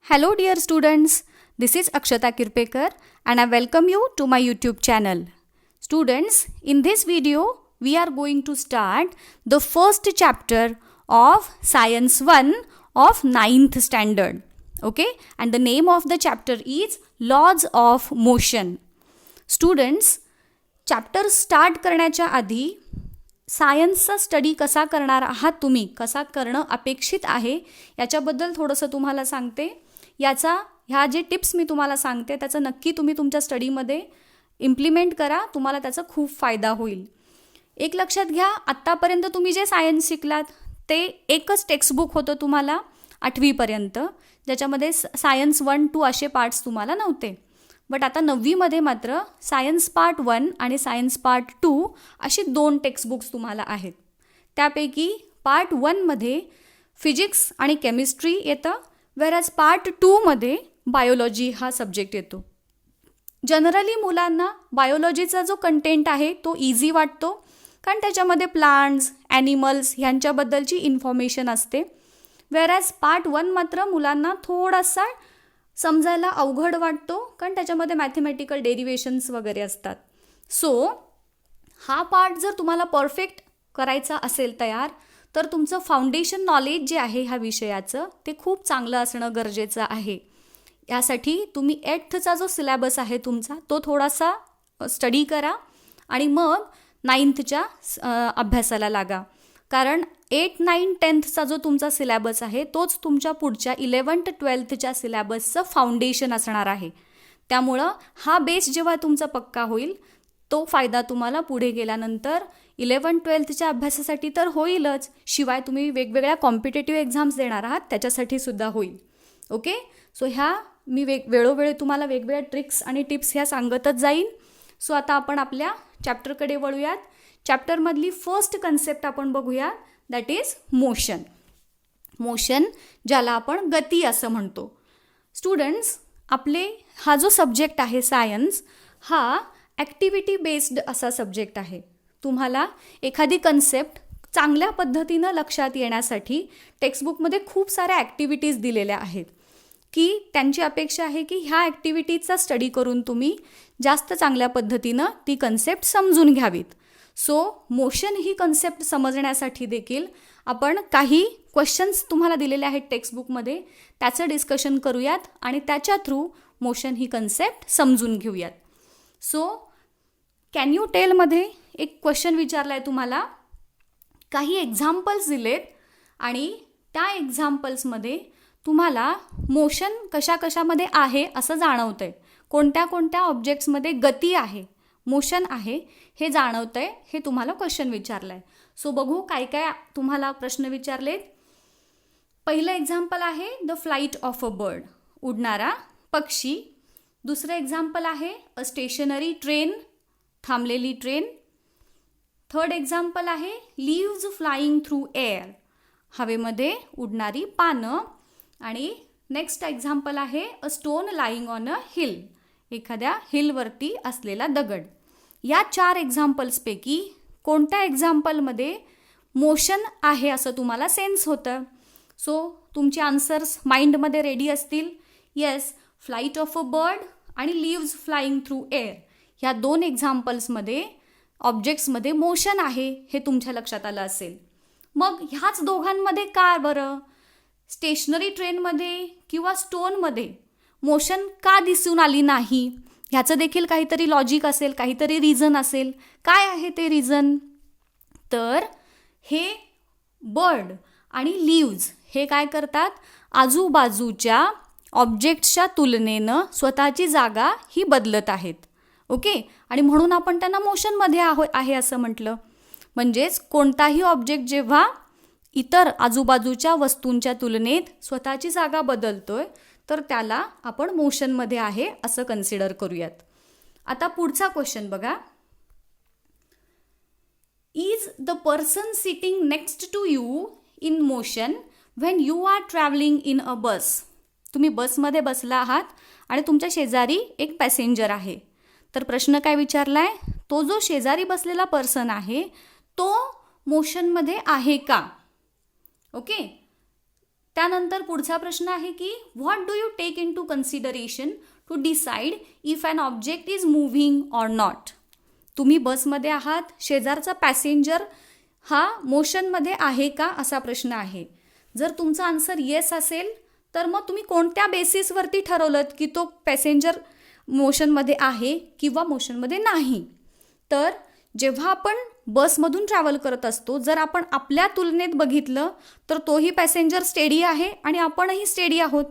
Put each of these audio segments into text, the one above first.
Hello dear students, this is Akshata Kirpekar and I welcome you to my YouTube channel. Students, in this video we are going to start the first chapter of Science 1 of 9th standard. Okay, and the name of the chapter is Laws of Motion. Students, chapter start करण्याच्या आधी सायन्सचा study कसा करणार आहात तुम्ही, कसा करणं अपेक्षित आहे याच्याबद्दल थोडंसं तुम्हाला सांगते. ह्या जे टिप्स मी तुम्हाला सांगते त्याचं नक्की तुम्ही तुमच्या स्टडीमध्ये इम्प्लिमेंट करा, तुम्हाला त्याचा खूप फायदा होईल. एक लक्षात घ्या, आत्तापर्यंत तुम्ही जे सायन्स शिकलात ते एकच टेक्स्टबुक होतं तुम्हाला 8वीपर्यंत, ज्याच्यामध्ये सायन्स 1, 2 असे पार्ट्स तुम्हाला नव्हते. बट आता 9वीमध्ये मात्र सायन्स पार्ट 1 आणि सायन्स पार्ट 2 अशी 2 टेक्स्टबुक्स तुम्हाला आहेत. त्यापैकी पार्ट 1मध्ये फिजिक्स आणि केमिस्ट्री येतं, वेरॅज पार्ट 2मध्ये बायोलॉजी हा सब्जेक्ट येतो. जनरली मुलांना बायोलॉजीचा जो कंटेंट आहे तो इझी वाटतो, कारण त्याच्यामध्ये प्लांट्स, ॲनिमल्स ह्यांच्याबद्दलची इन्फॉर्मेशन असते. वेरॅज पार्ट 1 मात्र मुलांना थोडासा समजायला अवघड वाटतो, कारण त्याच्यामध्ये मॅथमॅटिकल डेरिव्हेशन्स वगैरे असतात. सो हा पार्ट जर तुम्हाला परफेक्ट करायचा असेल तयार, तर तुमचं फाउंडेशन नॉलेज जे आहे ह्या विषयाचं ते खूप चांगलं असणं गरजेचं आहे. यासाठी तुम्ही 8thचा जो सिलेबस आहे तुमचा तो थोडासा स्टडी करा आणि मग 9thच्या अभ्यासाला लागा. कारण 8, 9, 10thचा जो तुमचा सिलेबस आहे तोच तुमच्या पुढच्या 11th, 12thच्या सिलेबसचं फाउंडेशन असणार आहे. त्यामुळं हा बेस जेव्हा तुमचा पक्का होईल तो फायदा तुम्हाला पुढे गेल्यानंतर 11, 12thच्या अभ्यासासाठी तर होईलच, शिवाय तुम्ही वेगवेगळ्या कॉम्पिटेटिव्ह एक्झाम्स देणार आहात त्याच्यासाठी सुद्धा होईल. ओके, सो ह्या मी वेळोवेळी तुम्हाला वेगवेगळ्या ट्रिक्स आणि टिप्स ह्या सांगतच जाईन. सो आता आपण आपल्या चॅप्टरकडे वळूयात. चॅप्टरमधली फर्स्ट कन्सेप्ट आपण बघूया, दॅट इज मोशन. मोशन ज्याला आपण गती असं म्हणतो. स्टुडंट्स, आपले हा जो सब्जेक्ट आहे सायन्स, हा ॲक्टिव्हिटी बेस्ड असा सब्जेक्ट आहे. तुम्हाला एखादी कन्सेप्ट चांगल्या पद्धतीनं लक्षात येण्यासाठी टेक्स्टबुकमध्ये खूप साऱ्या ॲक्टिव्हिटीज दिलेल्या आहेत, की त्यांची अपेक्षा आहे की ह्या ॲक्टिव्हिटीजचा स्टडी करून तुम्ही जास्त चांगल्या पद्धतीनं ती कन्सेप्ट समजून घ्यावीत. सो मोशन ही कन्सेप्ट समजण्यासाठी देखील आपण काही क्वेश्चन्स तुम्हाला दिलेले आहेत टेक्स्टबुकमध्ये, त्याचं डिस्कशन करूयात आणि त्याच्या थ्रू मोशन ही कन्सेप्ट समजून घेऊयात. सो कॅन यू टेलमध्ये एक क्वेश्चन विचारला आहे तुम्हाला, काही एक्झाम्पल्स दिलेत आणि त्या एक्झाम्पल्समध्ये तुम्हाला मोशन कशामध्ये आहे असं जाणवतं आहे, कोणत्या कोणत्या ऑब्जेक्ट्समध्ये गती आहे, मोशन आहे हे जाणवतं आहे, हे तुम्हाला क्वेश्चन विचारलं आहे. सो बघू काय काय तुम्हाला प्रश्न विचारलेत. पहिलं एक्झाम्पल आहे the flight of a bird, उडणारा पक्षी. दुसरं एक्झाम्पल आहे अ स्टेशनरी ट्रेन, थांबलेली ट्रेन. थर्ड एक्झाम्पल आहे लीव्ज फ्लाईंग थ्रू एअर, हवेमध्ये उडणारी पानं. आणि नेक्स्ट एक्झाम्पल आहे a stone lying on a hill, एखाद्या हिलवरती असलेला दगड. या 4 एक्झाम्पल्सपैकी कोणत्या एक्झाम्पलमध्ये मोशन आहे असं तुम्हाला सेन्स होतं? सो तुमचे आन्सर्स माइंडमध्ये रेडी असतील. Yes, flight of a bird आणि लीव्ज फ्लाईंग थ्रू एअर ह्या 2 एक्झाम्पल्समध्ये ऑब्जेक्ट्समध्ये मोशन आहे हे तुमच्या लक्षात आलं असेल. मग ह्याच दोघांमध्ये का बरं स्टेशनरी ट्रेनमध्ये किंवा स्टोनमध्ये मोशन का दिसून आली नाही? ह्याचं देखील काहीतरी लॉजिक असेल, काहीतरी रिझन असेल. काय आहे ते रिझन? तर हे बर्ड आणि लीव्ज हे काय करतात, आजूबाजूच्या ऑब्जेक्ट्सच्या तुलनेनं स्वतःची जागा ही बदलत आहेत. ओके, आणि म्हणून आपण त्यांना मोशनमध्ये आहे असं म्हटलं. म्हणजेच कोणताही ऑब्जेक्ट जेव्हा इतर आजूबाजूच्या वस्तूंच्या तुलनेत स्वतःची जागा बदलतोय तर त्याला आपण मोशनमध्ये आहे असं कन्सिडर करूयात. आता पुढचा क्वेश्चन बघा. Is the person sitting next to you in motion when you are travelling in a bus. तुम्ही बसमध्ये बसला आहात आणि तुमच्या शेजारी एक पॅसेंजर आहे. तर प्रश्न काय विचारलाय, तो जो शेजारी बसलेला पर्सन आहे तो मोशनमध्ये आहे का? ओके, त्यानंतर पुढचा प्रश्न आहे की what do you take into consideration to decide if an object is moving or not. तुम्ही बसमध्ये आहात, शेजारचा पॅसेंजर हा मोशनमध्ये आहे का असा प्रश्न आहे. जर तुमचा आन्सर येस असेल तर मग तुम्ही कोणत्या बेसिसवरती ठरवलं की तो पॅसेंजर मोशनमध्ये आहे किंवा मोशनमध्ये नाही. तर जेव्हा आपण बसमधून ट्रॅव्हल करत असतो, जर आपण आपल्या तुलनेत बघितलं तर तोही पॅसेंजर स्टेडी आहे आणि आपणही स्टेडी आहोत.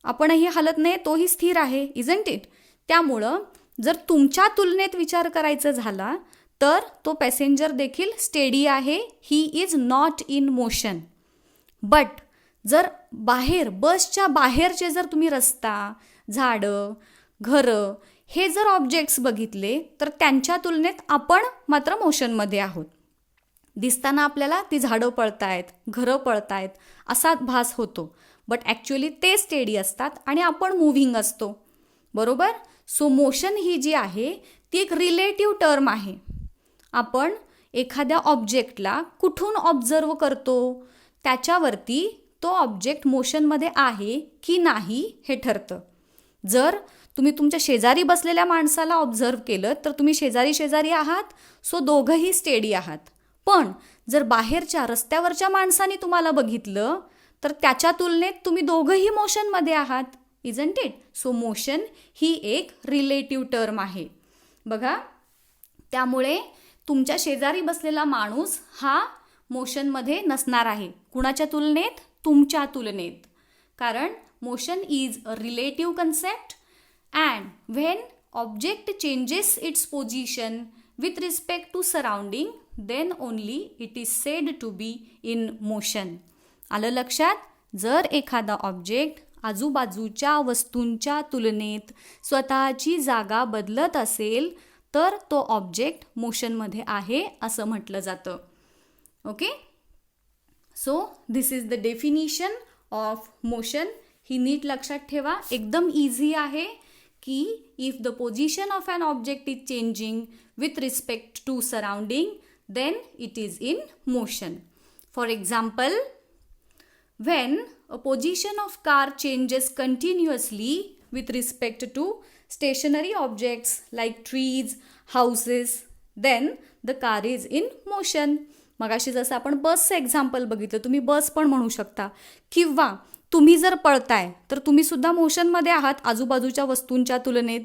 आपणही हलत नाही, तोही स्थिर आहे, इजंट इट. त्यामुळं जर तुमच्या तुलनेत विचार करायचा झाला तर तो पॅसेंजर देखील स्टेडी आहे, he is not in motion. But जर बाहेर, बसच्या बाहेरचे जर तुम्ही रस्ता, झाडं, घरं हे जर ऑब्जेक्ट्स बघितले तर त्यांच्या तुलनेत आपण मात्र मोशनमध्ये आहोत. दिसताना आपल्याला ती झाडं पळतायत, घरं पळतायत असा भास होतो, बट ॲक्च्युली ते स्टेडी असतात आणि आपण मूव्हिंग असतो, बरोबर. सो मोशन ही जी आहे ती एक रिलेटिव्ह टर्म आहे. आपण एखाद्या ऑब्जेक्टला कुठून ऑब्झर्व करतो त्याच्यावरती तो ऑब्जेक्ट मोशनमध्ये आहे की नाही हे ठरतं. जर तुम्ही तुमच्या शेजारी बसलेल्या माणसाला ऑब्झर्व केलं तर तुम्ही शेजारी शेजारी आहात, सो दोघंही स्टेडी आहात. पण जर बाहेरच्या रस्त्यावरच्या माणसाने तुम्हाला बघितलं तर त्याच्या तुलनेत तुम्ही दोघंही मोशनमध्ये आहात, इजंट इट. सो मोशन ही एक रिलेटिव्ह टर्म आहे बघा. त्यामुळे तुमच्या शेजारी बसलेला माणूस हा मोशनमध्ये नसणार आहे. कुणाच्या तुलनेत? तुमच्या तुलनेत. कारण motion is a relative concept and when object changes its position with respect to surrounding then only it is said to be in motion. आलं लक्षात? जर एखादा ऑब्जेक्ट आजूबाजूच्या वस्तूंच्या तुलनेत स्वतःची जागा बदलत असेल तर तो ऑब्जेक्ट मोशनमध्ये आहे असं म्हटलं जातं. Okay, so this is the definition of motion. ही नीट लक्षात ठेवा, एकदम इझी आहे की if the position of an object is changing with respect to surrounding then it is in motion. For example, when a position of car changes continuously with respect to stationary objects like trees, houses, then the car is in motion. मगाशी जसं आपण बसचं example बघितलं, तुम्ही बस पण म्हणू शकता. किंवा तुम्ही जर पळताय तर तुम्ही सुद्धा मोशनमध्ये आहात आजूबाजूच्या वस्तूंच्या तुलनेत,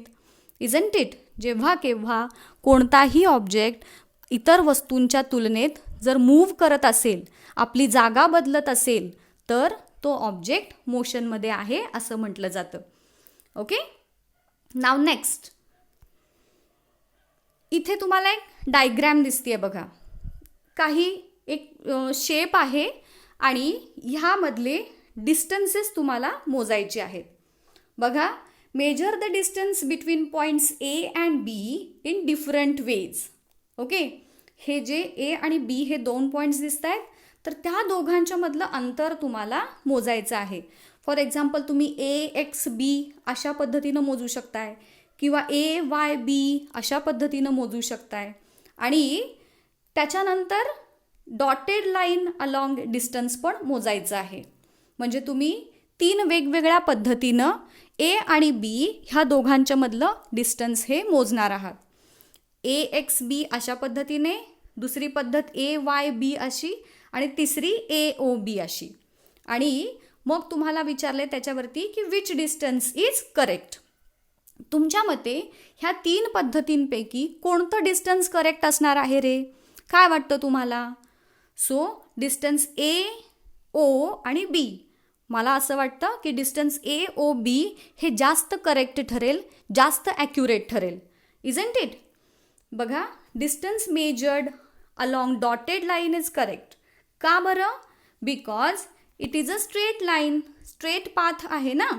इजंट इट. जेव्हा केव्हा कोणताही ऑब्जेक्ट इतर वस्तूंच्या तुलनेत जर मूव्ह करत असेल, आपली जागा बदलत असेल तर तो ऑब्जेक्ट मोशनमध्ये आहे असं म्हटलं जातं. ओके, नाव नेक्स्ट. इथे तुम्हाला एक डायग्रॅम दिसते बघा. काही एक शेप आहे आणि ह्यामधले डिस्टन्सेस तुम्हाला मोजायचे आहेत. बघा, measure the distance between points A and be in different ways. Okay, हे जे ए आणि बी हे दोन पॉईंट्स दिसत आहेत तर त्या दोघांच्या मधलं अंतर तुम्हाला मोजायचं आहे. फॉर एक्झाम्पल तुम्ही ए एक्स बी अशा पद्धतीनं मोजू शकताय किंवा ए वाय बी अशा पद्धतीनं मोजू शकताय. आणि त्याच्यानंतर डॉटेड लाईन अलॉंग डिस्टन्स पण मोजायचं आहे. म्हणजे तुम्ही 3 वेगवेगळ्या पद्धतीनं ए आणि बी ह्या दोघांच्या मधलं डिस्टन्स हे मोजणार आहात. ए एक्स बी अशा पद्धतीने, दुसरी पद्धत ए वाय बी अशी आणि तिसरी ए ओ बी अशी. आणि मग तुम्हाला विचारले त्याच्यावरती की विच डिस्टन्स इज करेक्ट. तुमच्या मते ह्या 3 पद्धतींपैकी कोणतं डिस्टन्स करेक्ट असणार आहे रे? काय वाटतं तुम्हाला? सो डिस्टन्स ए ओ आणि बी, मला असं वाटतं की डिस्टन्स ए ओ बी हे जास्त करेक्ट ठरेल, जास्त ॲक्युरेट ठरेल, इजंट इट. बघा, distance measured along dotted line is correct. का बरं? Because it is a straight line, straight path आहे ना.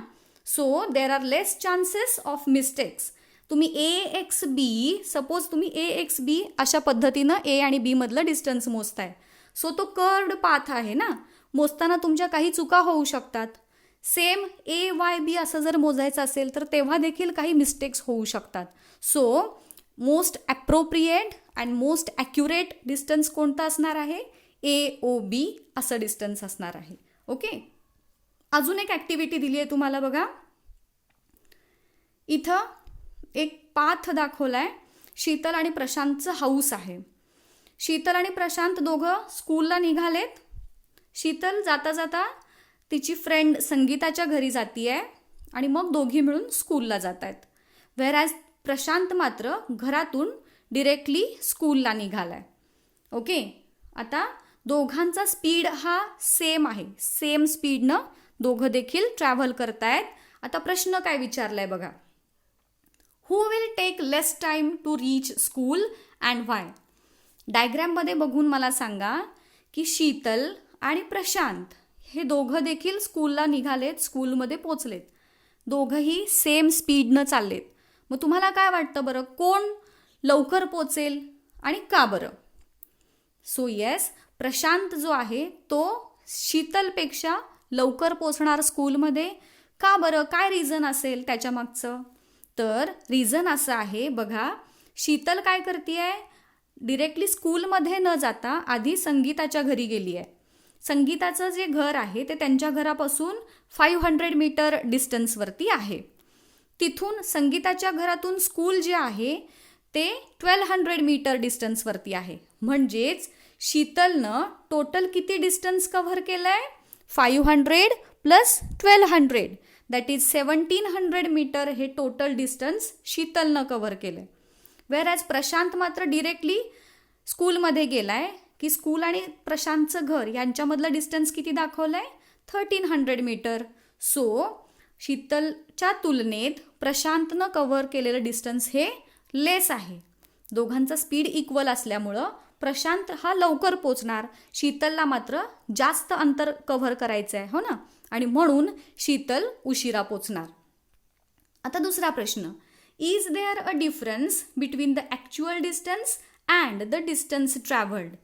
So there are less chances of mistakes. तुम्ही ए एक्स बी, सपोज तुम्ही ए एक्स बी अशा पद्धतीनं ए आणि बी मधलं डिस्टन्स मोजताय. सो तो कर्व्ड पाथ आहे ना, मोजताना तुमच्या काही चुका होऊ शकतात. सेम ए वाय बी असं जर मोजायचं असेल तर तेव्हा देखील काही मिस्टेक्स होऊ शकतात. So most appropriate and most accurate distance कोणता असणार आहे? ए ओ बी असं डिस्टन्स असणार आहे. ओके, अजून एक ॲक्टिव्हिटी दिली आहे तुम्हाला बघा. इथं एक पाथ दाखवला आहे. शीतल आणि प्रशांतचं हाऊस आहे. शीतल आणि प्रशांत दोघं स्कूलला निघालेत. शीतल जाता जाता तिची फ्रेंड संगीताच्या घरी जाती आहे आणि मग दोघी मिळून स्कूलला जात आहेत. व्हेअरॅज प्रशांत मात्र घरातून डिरेक्टली स्कूलला निघाला आहे. ओके, आता दोघांचा स्पीड हा सेम आहे. सेम स्पीडनं दोघं देखील ट्रॅव्हल करतायत. आता प्रश्न काय विचारलाय बघा. Who will take less time to reach school and why? डायग्रॅममध्ये बघून मला सांगा की शीतल आणि प्रशांत हे दोघं देखील स्कूलला निघालेत, स्कूलमध्ये पोचलेत. दोघंही सेम स्पीडनं चाललेत. मग तुम्हाला काय वाटतं बरं, कोण लवकर पोचेल आणि का बरं? सो येस, प्रशांत जो आहे तो शीतलपेक्षा लवकर पोचणार स्कूलमध्ये. का बरं, काय रिझन असेल त्याच्या मागचं? तर रिझन असं आहे बघा, शीतल काय करते, डिरेक्टली स्कूलमध्ये न जाता आधी संगीताच्या घरी गेली आहे. संगीताचं जे घर आहे ते त्यांच्या घरापासून 500 मीटर डिस्टन्सवरती आहे. तिथून संगीताच्या घरातून स्कूल जे आहे ते 1200 मीटर डिस्टन्सवरती आहे. म्हणजेच शीतलनं टोटल किती डिस्टन्स कव्हर केलं आहे? 500 प्लस 1200 दॅट इज 1700 मीटर हे टोटल डिस्टन्स शीतलनं कव्हर केलं आहे. व्हेअरॅज प्रशांत मात्र डिरेक्टली स्कूलमध्ये गेला आहे की स्कूल आणि प्रशांतचं घर यांच्यामधलं डिस्टन्स किती दाखवलं आहे? 1300 मीटर. सो शीतलच्या तुलनेत प्रशांतनं कव्हर केलेलं डिस्टन्स हे लेस आहे. दोघांचा स्पीड इक्वल असल्यामुळं प्रशांत हा लवकर पोचणार, शीतलला मात्र जास्त अंतर कव्हर करायचं आहे, हो ना, आणि म्हणून शीतल उशिरा पोचणार. आता दुसरा प्रश्न, is there a difference between the actual distance and the distance travelled?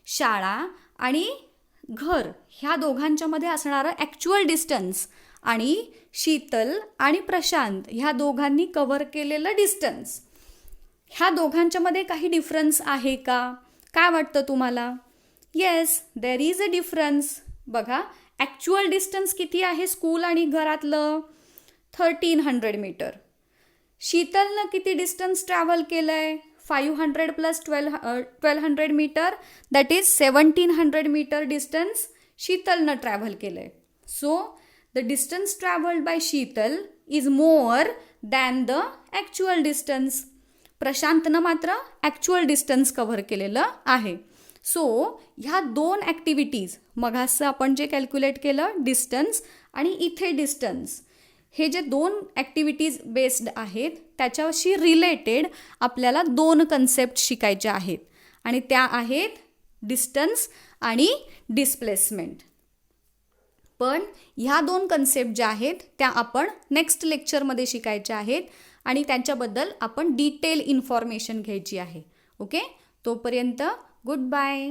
शाळा आणि घर ह्या दोघांच्यामध्ये असणारं ॲक्च्युअल डिस्टन्स आणि शीतल आणि प्रशांत ह्या दोघांनी कव्हर केलेलं डिस्टन्स, ह्या दोघांच्यामध्ये काही डिफरन्स आहे का? काय वाटतं तुम्हाला? Yes, there is a difference. बघा, ॲक्च्युअल डिस्टन्स किती आहे स्कूल आणि घरातलं? 1300 मीटर. शीतलनं किती डिस्टन्स ट्रॅव्हल केलं आहे? 500 plus 1200 metre that is 1700 metre distance शीतलनं ट्रॅव्हल केलं आहे. So the distance travelled by Sheetal is more than the actual distance. प्रशांतनं मात्र ॲक्च्युअल डिस्टन्स कव्हर केलेलं आहे. सो ह्या दोन ॲक्टिव्हिटीज, मगाचं आपण जे कॅल्क्युलेट केलं डिस्टन्स आणि इथे डिस्टन्स, हे जे दोन ॲक्टिव्हिटीज बेस्ड आहेत त्याच्याशी रिलेटेड आपल्याला दोन कन्सेप्ट शिकायचे आहेत आणि त्या आहेत डिस्टन्स आणि डिस्प्लेसमेंट. पण ह्या दोन कन्सेप्ट ज्या आहेत त्या आपण नेक्स्ट लेक्चरमध्ये शिकायच्या आहेत आणि त्यांच्याबद्दल आपण डिटेल इन्फॉर्मेशन घ्यायची आहे. ओके, तोपर्यंत गुड बाय.